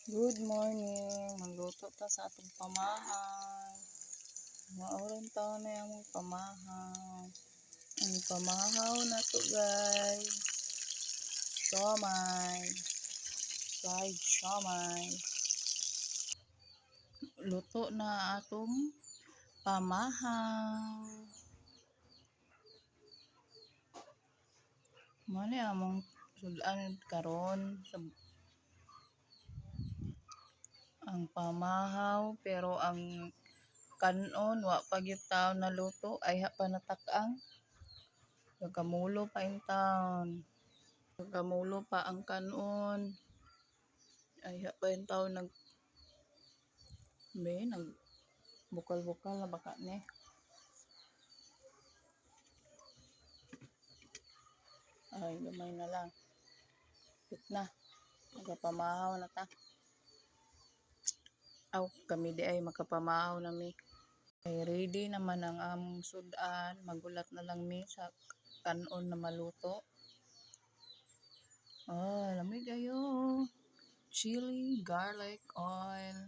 Good morning. Magluto ta sa atong pamahaw. Mauran taon na yung pamahaw. Ang pamahaw na to guys. Siomay. Fried siomay. Luto na atong pamahaw. Mali among sudan karon sa ang pamahaw pero ang kanon wa pa gyud taon na luto ay ha pa natak-ang. Nagamulo pa in taon. Nagamulo pa ang kanon. Ay ha pa in taon nag bukal-bukal na baka ni. Ay gamay na lang. Pit na. Magapamahaw na ta. Aw kami di ay makapamahaw na mi. Ay ready naman ang among sudan. Magulat na lang mi sa kanon na maluto. Oh, lamig ayo. Chili, garlic, oil.